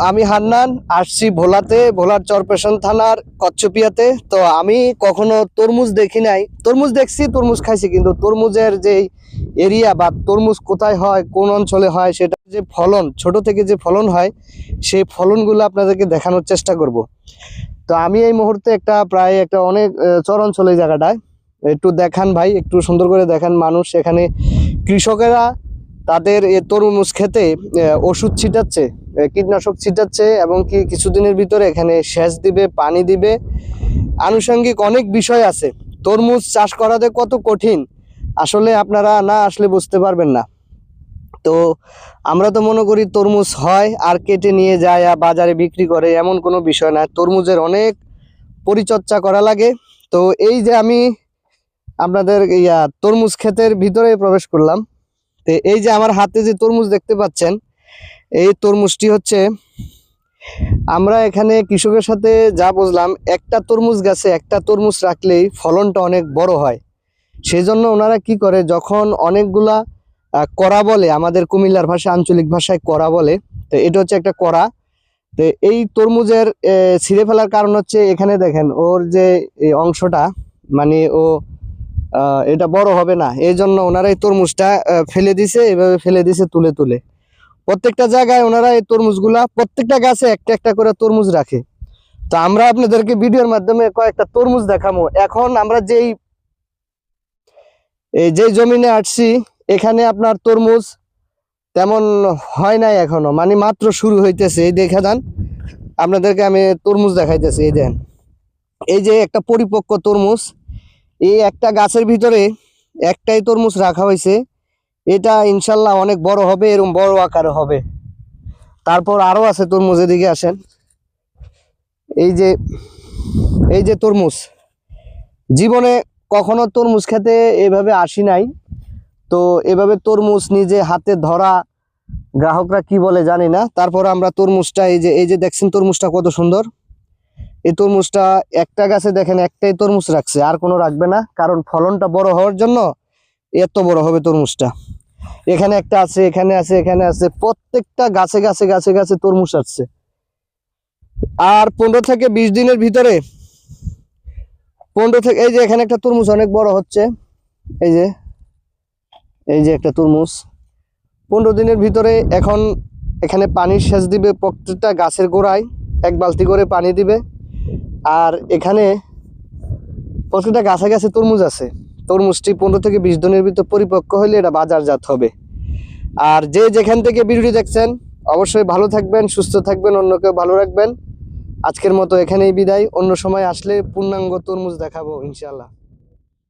আমি হান্নান আসছি ভোলাতে, ভোলার চরপেশন থানার কচ্ছপিয়াতে। তো আমি কখনো তরমুজ দেখি নাই। তরমুজ দেখছি, তরমুজ খাইছি, কিন্তু তরমুজের যে এরিয়া বা তরমুজ কোথায় হয়, কোন অঞ্চলে হয়, সেটা যে ফলন, ছোট থেকে যে ফলন হয়, সেই ফলনগুলো আপনাদেরকে দেখানোর চেষ্টা করব। তো আমি এই মুহূর্তে প্রায় অনেক চর অঞ্চল এই জায়গাটায়। একটু দেখান ভাই, একটু সুন্দর করে দেখান। মানুষ এখানে, কৃষকেরা তাদের তরমুজ খেতে ওষুধ ছিটাচ্ছে, কীটনাশক ছিটাচ্ছে, এবং কি কিছুদিনের ভিতরে এখানে সেচ দিবে, পানি দিবে। আনুষঙ্গিক অনেক বিষয় আছে। তরমুজ চাষ করাতে কত কঠিন, আসলে আপনারা না আসলে বুঝতে পারবেন না। তো আমরা তো মনে করি তরমুজ হয় আর কেটে নিয়ে যায় আর বাজারে বিক্রি করে, এমন কোনো বিষয় না। তরমুজের অনেক পরিচর্যা করা লাগে। তো এই যে আমি আপনাদের তরমুজ ক্ষেতের ভিতরে প্রবেশ করলাম। তো এই যে আমার হাতে যে তরমুজ দেখতে পাচ্ছেন, এই তরমুজটি হচ্ছে, আমরা এখানে কৃষকের সাথে যা বুঝলাম, একটা তরমুজ গাছে একটা তরমুজ রাখলেই ফলনটা অনেক বড় হয়। সেই জন্য ওনারা কি করে, যখন অনেকগুলা করা বলে, আমাদের কুমিল্লার ভাষায়, আঞ্চলিক ভাষায় করা বলে, তো এটা হচ্ছে একটা করা। তো এই তরমুজের ছিঁড়ে ফেলার কারণ হচ্ছে, এখানে দেখেন ওর যে অংশটা, মানে এটা বড় হবে না, এই জন্য ওনারা এই তরমুজটা ফেলে দিছে, এভাবে ফেলে দিছে তুলে তুলে। প্রত্যেকটা জায়গায় ওনারা এই তরমুজগুলা, প্রত্যেকটা গাছে একটা একটা করে তরমুজ রাখে। তো আমরা আপনাদেরকে ভিডিওর মাধ্যমে কয়েকটা তরমুজ দেখাবো। এখন আমরা যেই জমিনে আসছি, এখানে আপনার তরমুজ তেমন হয় নাই এখনো, মানে মাত্র শুরু হইতেছে। এই দেখা যান, আপনাদেরকে আমি তরমুজ দেখাইতেছি। এই দেন, এই যে একটা পরিপক্ক তরমুজ, এই একটা গাছের ভিতরে একটাই তরমুজ রাখা হয়েছে। এটা ইনশাল্লাহ অনেক বড় হবে, এরকম বড় আকারে হবে। তারপর আরো আছে তরমুজ, এদিকে আসেন। এই যে তরমুজ, জীবনে কখনো তরমুজ খেতে এভাবে আসি নাই। তো এভাবে তরমুজ নিজে হাতে ধরা, গ্রাহকরা কি বলে জানি না। তারপর আমরা তরমুজটা, এই যে দেখছেন তরমুজটা কত সুন্দর। এই তরমুজটা একটা গাছে দেখেন একটাই তরমুজ রাখছে, আর কোনো রাখবে না, কারণ ফলনটা বড় হওয়ার জন্য এত বড় হবে তরমুজটা। এখানে একটা আছে, এখানে আছে, এখানে আছে, প্রত্যেকটা গাছে গাছে গাছে গাছে তরমুজ আসছে। আর 15 থেকে 20 দিনের ভিতরে, 15 থেকে, এই যে এখানে একটা তরমুজ অনেক বড় হচ্ছে। এই যে একটা তরমুজ 15 দিনের ভিতরে। এখন এখানে পানির সেচ দিবে, প্রত্যেকটা গাছের গোড়ায় 1 বালতি করে পানি দিবে। আর এখানে প্রত্যেকটা গাছে গাছে তরমুজ আছে। তরমুজটি 15 থেকে 20 দিনের ভিতর পরিপক্ক হলে এটা বাজারজাত হবে। আর যে যেখান থেকে ভিডিওটি দেখছেন, অবশ্যই ভালো থাকবেন, সুস্থ থাকবেন, অন্যকেও ভালো রাখবেন। আজকের মতো এখানেই বিদায়। অন্য সময় আসলে পূর্ণাঙ্গ তরমুজ দেখাবো ইনশাআল্লাহ।